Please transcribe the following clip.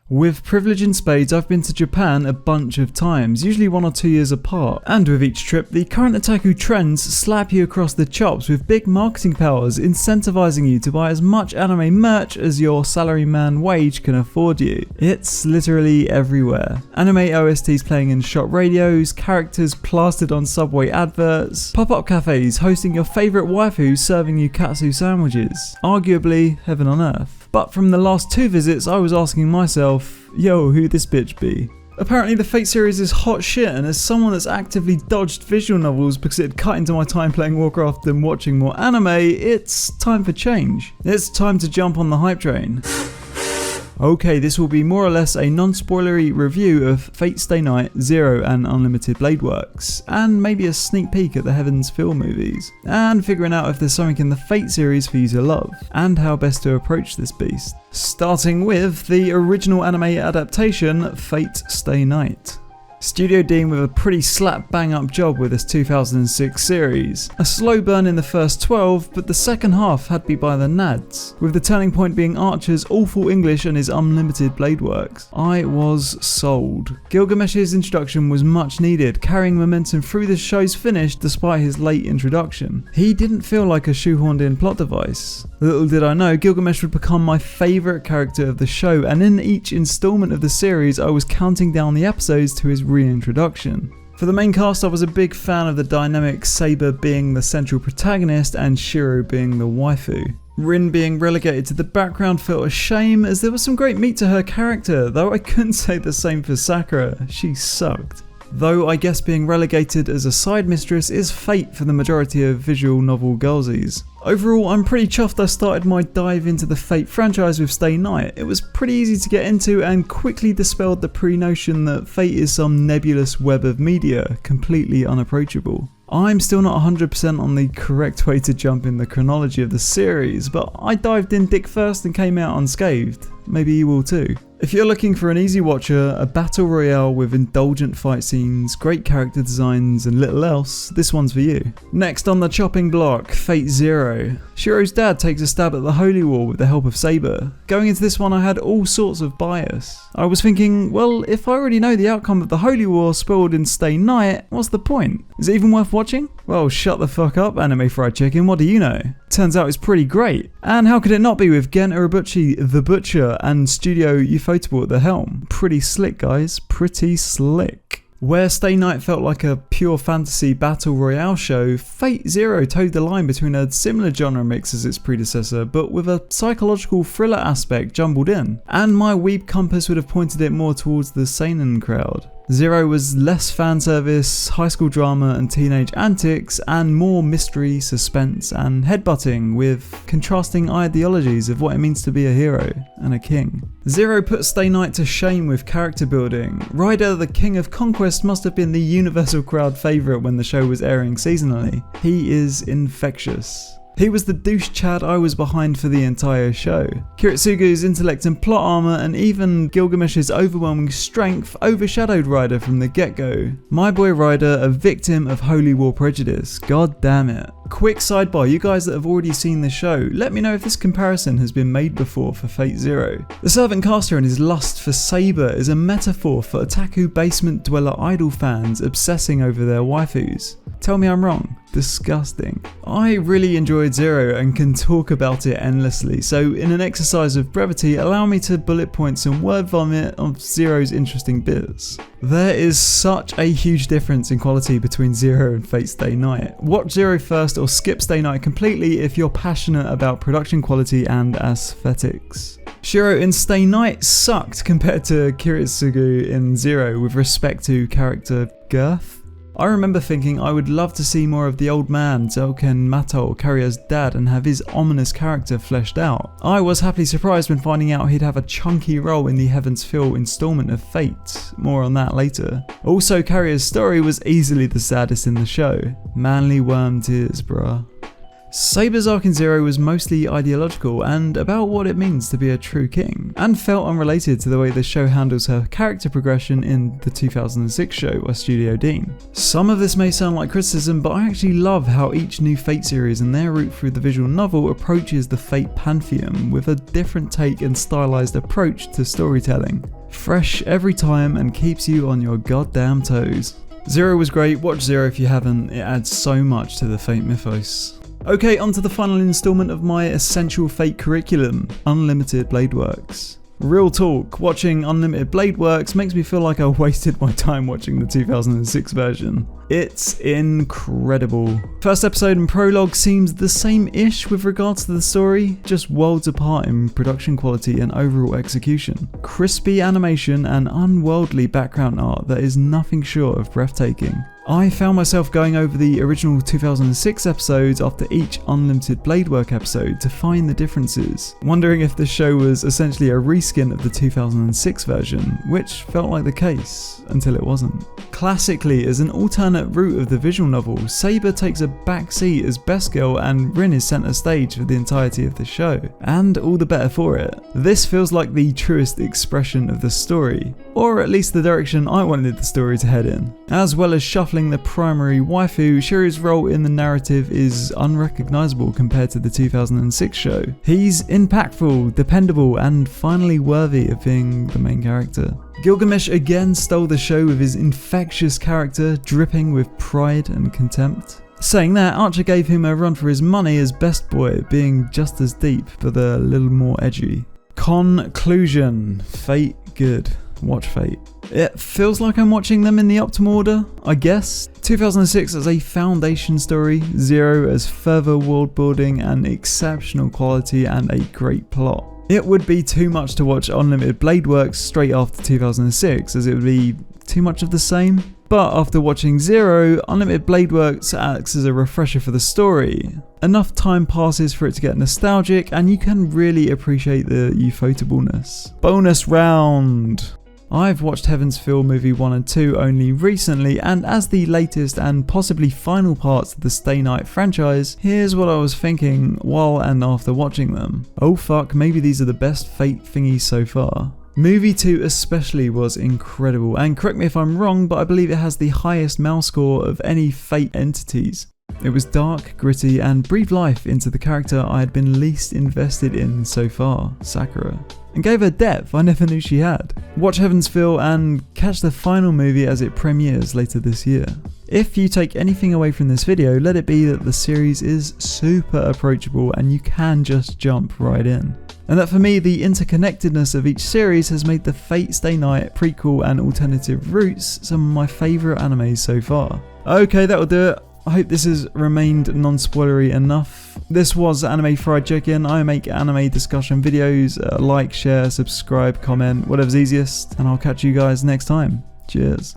With privilege in spades, I've been to Japan a bunch of times, usually 1 or 2 years apart, and with each trip, the current otaku trends slap you across the chops with big marketing powers incentivizing you to buy as much anime merch as your salaryman wage can afford you. It's literally everywhere. Anime OSTs playing in shop radios, characters plastered on subway adverts, pop-up cafes hosting your favourite waifu serving you katsu sandwiches. Arguably heaven on earth. But from the last 2 visits, I was asking myself, yo, who this bitch be? Apparently the Fate series is hot shit, and as someone that's actively dodged visual novels because it had cut into my time playing Warcraft and watching more anime, it's time for change. It's time to jump on the hype train. Okay, this will be more or less a non-spoilery review of Fate Stay Night, Zero and Unlimited Blade Works, and maybe a sneak peek at the Heaven's Feel movies, and figuring out if there's something in the Fate series for you to love, and how best to approach this beast. Starting with the original anime adaptation, Fate Stay Night. Studio Deen with a pretty slap bang up job with this 2006 series. A slow burn in the first 12, but the second half had to be by the nads, with the turning point being Archer's awful English and his unlimited blade works. I was sold. Gilgamesh's introduction was much needed, carrying momentum through the show's finish despite his late introduction. He didn't feel like a shoehorned in plot device. Little did I know, Gilgamesh would become my favourite character of the show, and in each installment of the series I was counting down the episodes to his reintroduction. For the main cast, I was a big fan of the dynamic Sabre being the central protagonist and Shiro being the waifu. Rin being relegated to the background felt a shame, as there was some great meat to her character, though I couldn't say the same for Sakura, she sucked. Though I guess being relegated as a side mistress is fate for the majority of visual novel girlsies. Overall, I'm pretty chuffed I started my dive into the Fate franchise with Stay Night. It was pretty easy to get into and quickly dispelled the pre-notion that Fate is some nebulous web of media, completely unapproachable. I'm still not 100% on the correct way to jump in the chronology of the series, but I dived in dick first and came out unscathed. Maybe you will too. If you're looking for an easy watcher, a battle royale with indulgent fight scenes, great character designs and little else, this one's for you. Next on the chopping block, FateZero. Shiro's dad takes a stab at the Holy War with the help of Sabre. Going into this one I had all sorts of bias. I was thinking, well, if I already know the outcome of the Holy War spoiled in Stay Night, what's the point? Is it even worth watching? Well, shut the fuck up, Anime Fried Chicken, what do you know? Turns out it's pretty great. And how could it not be with Gen Urobuchi the Butcher and Studio Ufotable at the helm? Pretty slick, guys, pretty slick. Where Stay Night felt like a pure fantasy battle royale show, FateZero towed the line between a similar genre mix as its predecessor, but with a psychological thriller aspect jumbled in. And my weeb compass would have pointed it more towards the seinen crowd. Zero was less fan service, high school drama and teenage antics, and more mystery, suspense and headbutting with contrasting ideologies of what it means to be a hero and a king. Zero put Stay Night to shame with character building. Ryder, the King of Conquest, must have been the universal crowd favourite when the show was airing seasonally. He is infectious. He was the douche Chad I was behind for the entire show. Kiritsugu's intellect and plot armour and even Gilgamesh's overwhelming strength overshadowed Ryder from the get-go. My boy Ryder, a victim of Holy War prejudice, god damn it. Quick sidebar, you guys that have already seen the show, let me know if this comparison has been made before for FateZero. The servant caster and his lust for Sabre is a metaphor for otaku basement dweller idol fans obsessing over their waifus. Tell me I'm wrong. Disgusting. I really enjoyed Zero and can talk about it endlessly, so in an exercise of brevity, allow me to bullet point some word vomit of Zero's interesting bits. There is such a huge difference in quality between Zero and Fate Stay Night. Watch Zero first or skip Stay Night completely if you're passionate about production quality and aesthetics. Shiro in Stay Night sucked compared to Kiritsugu in Zero with respect to character girth. I remember thinking I would love to see more of the old man, Zelken Matol, Carrier's dad, and have his ominous character fleshed out. I was happily surprised when finding out he'd have a chunky role in the Heaven's Feel installment of Fate. More on that later. Also, Carrier's story was easily the saddest in the show. Manly worm tears, bruh. Sabre's arc in Zero was mostly ideological and about what it means to be a true king, and felt unrelated to the way the show handles her character progression in the 2006 show by Studio Deen. Some of this may sound like criticism, but I actually love how each new Fate series and their route through the visual novel approaches the Fate pantheon with a different take and stylized approach to storytelling. Fresh every time and keeps you on your goddamn toes. Zero was great, watch Zero if you haven't, it adds so much to the Fate mythos. Okay, on to the final installment of my essential Fate curriculum, Unlimited Blade Works. Real talk, watching Unlimited Blade Works makes me feel like I wasted my time watching the 2006 version. It's incredible. First episode and prologue seems the same-ish with regards to the story, just worlds apart in production quality and overall execution. Crispy animation and unworldly background art that is nothing short of breathtaking. I found myself going over the original 2006 episodes after each Unlimited Blade Work episode to find the differences, wondering if the show was essentially a reskin of the 2006 version, which felt like the case, until it wasn't. Classically, as an alternate route of the visual novel, Sabre takes a backseat as best girl and Rin is centre stage for the entirety of the show, and all the better for it. This feels like the truest expression of the story, or at least the direction I wanted the story to head in. As well as shuffling the primary waifu, Shiryu's role in the narrative is unrecognisable compared to the 2006 show. He's impactful, dependable, and finally worthy of being the main character. Gilgamesh again stole the show with his infectious character, dripping with pride and contempt. Saying that, Archer gave him a run for his money as best boy, being just as deep, but a little more edgy. Conclusion. Fate good. Watch Fate. It feels like I'm watching them in the optimal order, I guess. 2006 as a foundation story, Zero as further world building and exceptional quality and a great plot. It would be too much to watch Unlimited Blade Works straight after 2006, as it would be too much of the same. But after watching Zero, Unlimited Blade Works acts as a refresher for the story. Enough time passes for it to get nostalgic, and you can really appreciate the ufotable-ness. Bonus round! I've watched Heaven's Feel movie 1 and 2 only recently, and as the latest and possibly final parts of the StayNight franchise, here's what I was thinking while and after watching them. Oh fuck, maybe these are the best Fate thingies so far. Movie 2 especially was incredible, and correct me if I'm wrong, but I believe it has the highest mouse score of any Fate entities. It was dark, gritty, and breathed life into the character I had been least invested in so far, Sakura, and gave her depth I never knew she had. Watch Heaven's Feel and catch the final movie as it premieres later this year. If you take anything away from this video, let it be that the series is super approachable and you can just jump right in. And that for me, the interconnectedness of each series has made the Fate Stay Night prequel and alternative routes some of my favourite animes so far. Okay, that'll do it. I hope this has remained non-spoilery enough. This was Anime Fried Chicken. I make anime discussion videos. Like, share, subscribe, comment, whatever's easiest. And I'll catch you guys next time. Cheers.